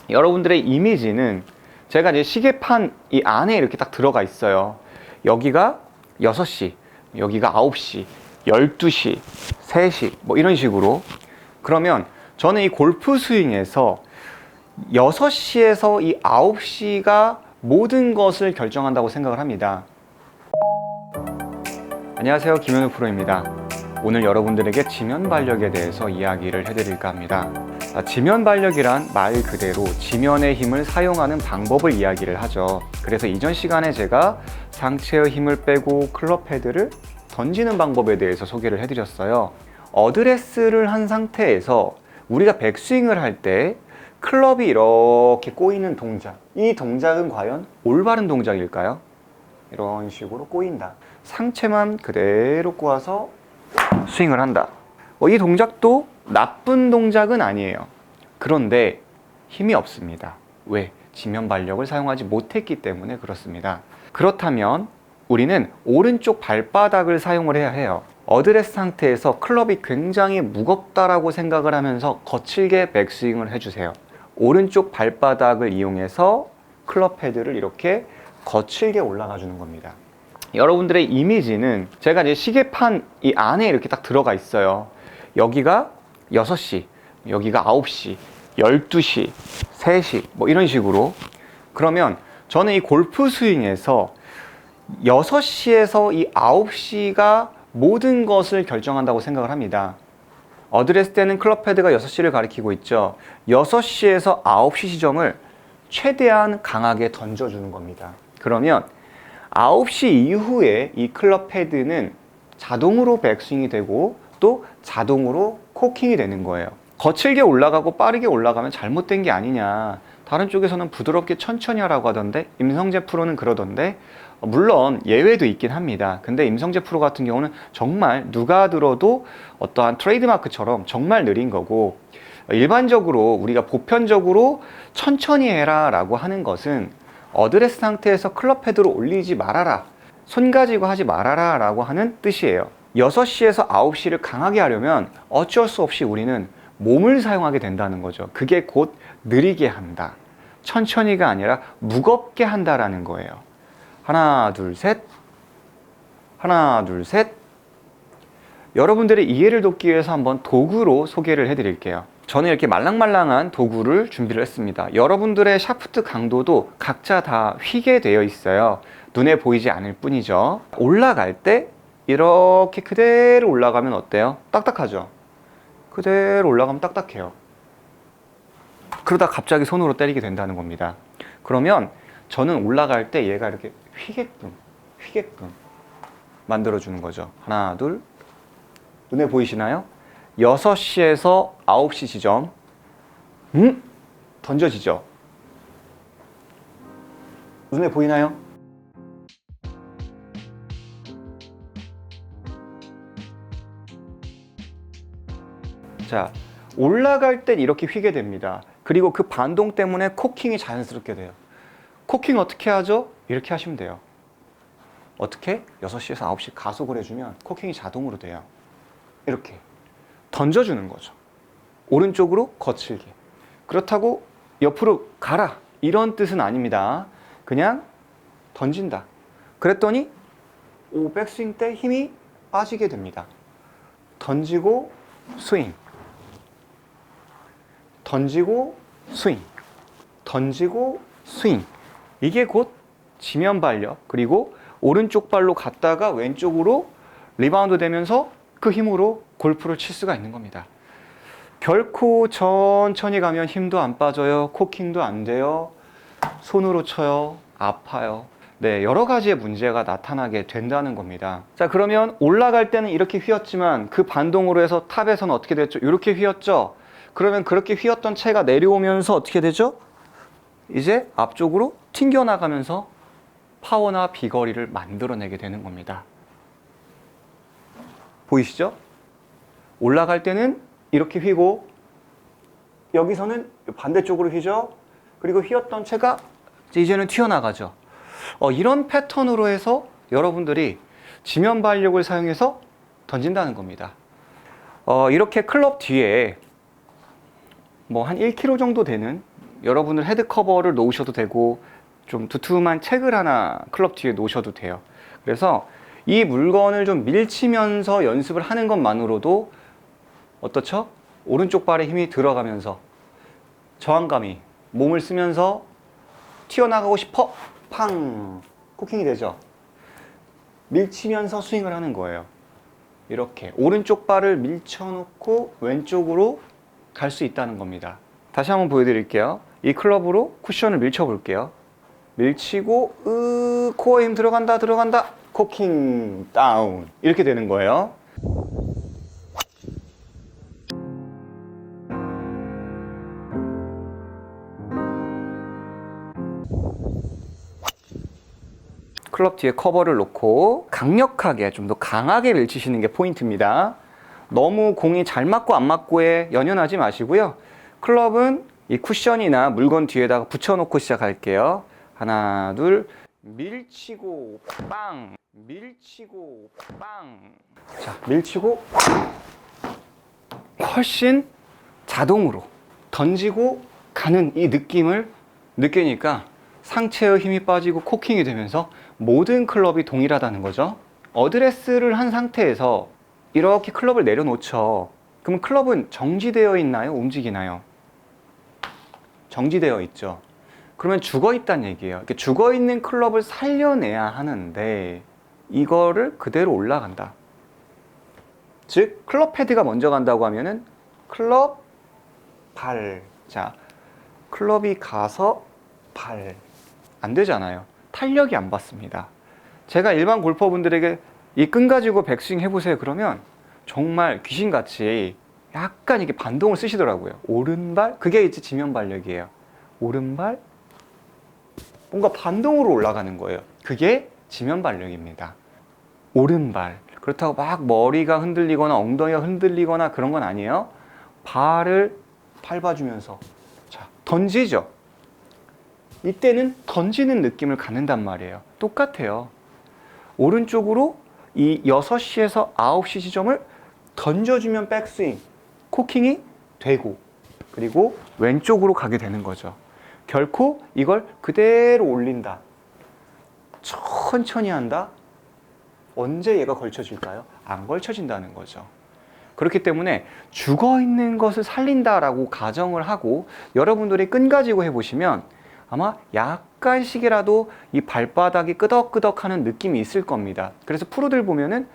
여러분들의 이미지는 제가 이제 시계판 이 안에 이렇게 딱 들어가 있어요. 여기가 6시, 여기가 9시, 12시, 3시 뭐 이런 식으로. 그러면 저는 이 골프 스윙에서 6시에서 이 9시가 모든 것을 결정한다고 생각을 합니다. 안녕하세요, 김현우 프로입니다. 오늘 여러분들에게 지면발력에 대해서 이야기를 해드릴까 합니다. 지면발력이란 말 그대로 지면의 힘을 사용하는 방법을 이야기를 하죠. 그래서 이전 시간에 제가 상체의 힘을 빼고 클럽 헤드를 던지는 방법에 대해서 소개를 해드렸어요. 어드레스를 한 상태에서 우리가 백스윙을 할 때 클럽이 이렇게 꼬이는 동작, 이 동작은 과연 올바른 동작일까요? 이런 식으로 꼬인다. 상체만 그대로 꼬아서 스윙을 한다. 이 동작도 나쁜 동작은 아니에요. 그런데 힘이 없습니다. 왜? 지면발력을 사용하지 못했기 때문에 그렇습니다. 그렇다면 우리는 오른쪽 발바닥을 사용을 해야 해요. 어드레스 상태에서 클럽이 굉장히 무겁다라고 생각을 하면서 거칠게 백스윙을 해주세요. 오른쪽 발바닥을 이용해서 클럽 헤드를 이렇게 거칠게 올라가 주는 겁니다. 여러분들의 이미지는 제가 이제 시계판 이 안에 이렇게 딱 들어가 있어요. 여기가 6시, 여기가 9시, 12시, 3시 뭐 이런 식으로. 그러면 저는 이 골프 스윙에서 6시에서 이 9시가 모든 것을 결정한다고 생각을 합니다. 어드레스 때는 클럽 헤드가 6시를 가리키고 있죠. 6시에서 9시 지점을 최대한 강하게 던져주는 겁니다. 그러면 9시 이후에 이 클럽 헤드는 자동으로 백스윙이 되고 또 자동으로 코킹이 되는 거예요. 거칠게 올라가고 빠르게 올라가면 잘못된 게 아니냐. 다른 쪽에서는 부드럽게 천천히 하라고 하던데 임성재 프로는 그러던데, 물론 예외도 있긴 합니다. 근데 임성재 프로 같은 경우는 정말 누가 들어도 어떠한 트레이드마크처럼 정말 느린 거고, 일반적으로 우리가 보편적으로 천천히 해라 라고 하는 것은 어드레스 상태에서 클럽 헤드로 올리지 말아라, 손 가지고 하지 말아라 라고 하는 뜻이에요. 6시에서 9시를 강하게 하려면 어쩔 수 없이 우리는 몸을 사용하게 된다는 거죠. 그게 곧 느리게 한다, 천천히가 아니라 무겁게 한다라는 거예요. 하나 둘 셋, 하나 둘 셋. 여러분들의 이해를 돕기 위해서 한번 도구로 소개를 해드릴게요. 저는 이렇게 말랑말랑한 도구를 준비를 했습니다. 여러분들의 샤프트 강도도 각자 다 휘게 되어 있어요. 눈에 보이지 않을 뿐이죠. 올라갈 때 이렇게 그대로 올라가면 어때요? 딱딱하죠? 그대로 올라가면 딱딱해요. 그러다 갑자기 손으로 때리게 된다는 겁니다. 그러면 저는 올라갈 때 얘가 이렇게 휘게끔 만들어주는 거죠. 하나, 둘. 눈에 보이시나요? 6시에서 9시 지점, 던져지죠? 눈에 보이나요? 자, 올라갈 땐 이렇게 휘게 됩니다. 그리고 그 반동 때문에 코킹이 자연스럽게 돼요. 코킹 어떻게 하죠? 이렇게 하시면 돼요. 어떻게? 6시에서 9시 가속을 해주면 코킹이 자동으로 돼요. 이렇게 던져주는 거죠. 오른쪽으로 거칠게. 그렇다고 옆으로 가라 이런 뜻은 아닙니다. 그냥 던진다. 그랬더니 백스윙 때 힘이 빠지게 됩니다. 던지고 스윙, 던지고 스윙, 던지고 스윙. 이게 곧 지면발력, 그리고 오른쪽 발로 갔다가 왼쪽으로 리바운드 되면서 그 힘으로 골프를 칠 수가 있는 겁니다. 결코 천천히 가면 힘도 안 빠져요. 코킹도 안 돼요. 손으로 쳐요. 아파요. 네, 여러 가지의 문제가 나타나게 된다는 겁니다. 자, 그러면 올라갈 때는 이렇게 휘었지만 그 반동으로 해서 탑에서는 어떻게 됐죠? 이렇게 휘었죠? 그러면 그렇게 휘었던 채가 내려오면서 어떻게 되죠? 이제 앞쪽으로 튕겨나가면서 파워나 비거리를 만들어내게 되는 겁니다. 보이시죠? 올라갈 때는 이렇게 휘고, 여기서는 반대쪽으로 휘죠? 그리고 휘었던 채가 이제는 튀어나가죠. 이런 패턴으로 해서 여러분들이 지면발력을 사용해서 던진다는 겁니다. 이렇게 클럽 뒤에 뭐 한 1kg 정도 되는 여러분들 헤드 커버를 놓으셔도 되고 좀 두툼한 책을 하나 클럽 뒤에 놓으셔도 돼요. 그래서 이 물건을 좀 밀치면서 연습을 하는 것만으로도 어떻죠? 오른쪽 발에 힘이 들어가면서 저항감이 몸을 쓰면서 튀어나가고 싶어 팡 코킹이 되죠. 밀치면서 스윙을 하는 거예요. 이렇게 오른쪽 발을 밀쳐놓고 왼쪽으로 갈 수 있다는 겁니다. 다시 한번 보여드릴게요. 이 클럽으로 쿠션을 밀쳐 볼게요. 밀치고 코어에 힘 들어간다 코킹 다운 이렇게 되는 거예요. 클럽 뒤에 커버를 놓고 강력하게 좀 더 강하게 밀치시는 게 포인트입니다. 너무 공이 잘 맞고 안 맞고에 연연하지 마시고요. 클럽은 이 쿠션이나 물건 뒤에다가 붙여놓고 시작할게요. 하나, 둘, 밀치고 빵, 밀치고 빵. 자, 밀치고 훨씬 자동으로 던지고 가는 이 느낌을 느끼니까 상체의 힘이 빠지고 코킹이 되면서 모든 클럽이 동일하다는 거죠. 어드레스를 한 상태에서 이렇게 클럽을 내려놓죠. 그럼 클럽은 정지되어 있나요? 움직이나요? 정지되어 있죠. 그러면 죽어 있다는 얘기예요. 이렇게 죽어 있는 클럽을 살려내야 하는데 이거를 그대로 올라간다. 즉 클럽 패드가 먼저 간다고 하면은 클럽 발. 자, 클럽이 가서 발. 안 되잖아요. 탄력이 안 받습니다. 제가 일반 골퍼분들에게 이 끈 가지고 백스윙 해보세요. 그러면 정말 귀신같이 약간 이게 반동을 쓰시더라고요. 오른발, 그게 이제 지면발력이에요. 오른발, 뭔가 반동으로 올라가는 거예요. 그게 지면발력입니다. 오른발. 그렇다고 막 머리가 흔들리거나 엉덩이가 흔들리거나 그런 건 아니에요. 발을 밟아주면서 자, 던지죠. 이때는 던지는 느낌을 갖는단 말이에요. 똑같아요. 오른쪽으로 이 6시에서 9시 지점을 던져주면 백스윙, 코킹이 되고 그리고 왼쪽으로 가게 되는 거죠. 결코 이걸 그대로 올린다. 천천히 한다. 언제 얘가 걸쳐질까요? 안 걸쳐진다는 거죠. 그렇기 때문에 죽어있는 것을 살린다라고 가정을 하고 여러분들이 끈 가지고 해보시면 아마 약간씩이라도 이 발바닥이 끄덕끄덕하는 느낌이 있을 겁니다. 그래서 프로들 보면은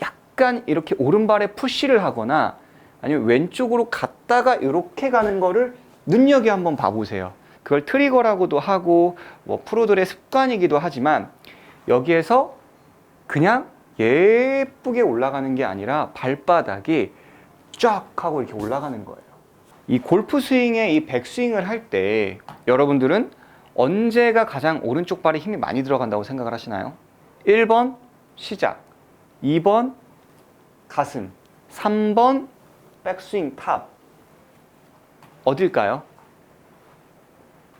약간 이렇게 오른발에 푸시를 하거나 아니면 왼쪽으로 갔다가 이렇게 가는 거를 눈여겨 한번 봐보세요. 그걸 트리거라고도 하고 뭐 프로들의 습관이기도 하지만 여기에서 그냥 예쁘게 올라가는 게 아니라 발바닥이 쫙 하고 이렇게 올라가는 거예요. 이 골프 스윙의 이 백스윙을 할 때 여러분들은 언제가 가장 오른쪽 발에 힘이 많이 들어간다고 생각을 하시나요? 1번 시작, 2번 가슴, 3번 백스윙 탑. 어딜까요?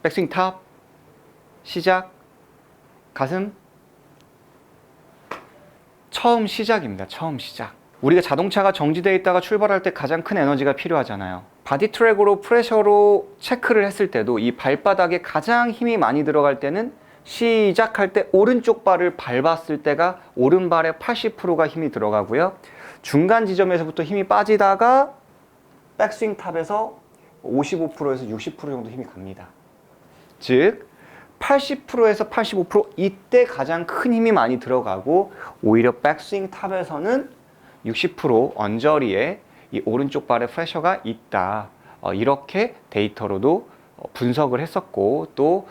백스윙 탑, 시작, 가슴. 처음 시작입니다. 처음 시작. 우리가 자동차가 정지되어 있다가 출발할 때 가장 큰 에너지가 필요하잖아요. 바디 트랙으로 프레셔로 체크를 했을 때도 이 발바닥에 가장 힘이 많이 들어갈 때는 시작할 때 오른쪽 발을 밟았을 때가 오른발에 80%가 힘이 들어가고요. 중간 지점에서부터 힘이 빠지다가 백스윙 탑에서 55%에서 60% 정도 힘이 갑니다. 즉 80%에서 85% 이때 가장 큰 힘이 많이 들어가고 오히려 백스윙 탑에서는 60% 언저리에 이 오른쪽 발에 프레셔가 있다. 이렇게 데이터로도 분석을 했었고 또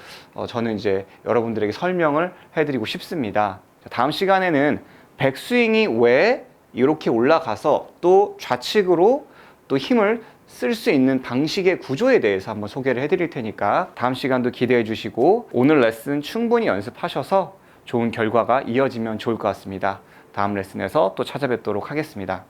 저는 이제 여러분들에게 설명을 해드리고 싶습니다. 다음 시간에는 백스윙이 왜 이렇게 올라가서 또 좌측으로 또 힘을 쓸 수 있는 방식의 구조에 대해서 한번 소개를 해드릴 테니까 다음 시간도 기대해 주시고 오늘 레슨 충분히 연습하셔서 좋은 결과가 이어지면 좋을 것 같습니다. 다음 레슨에서 또 찾아뵙도록 하겠습니다.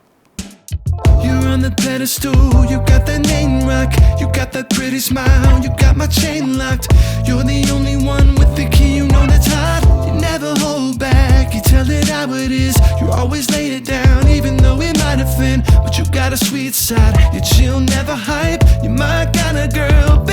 You're on the pedestal, you got that name rock, you got that pretty smile, you got my chain locked. You're the only one with the key, you know that's hot. You never hold back, you tell it how it is. You always lay it down, even though it might offend. But you got a sweet side, you chill, never hype. You're my kind of girl, baby.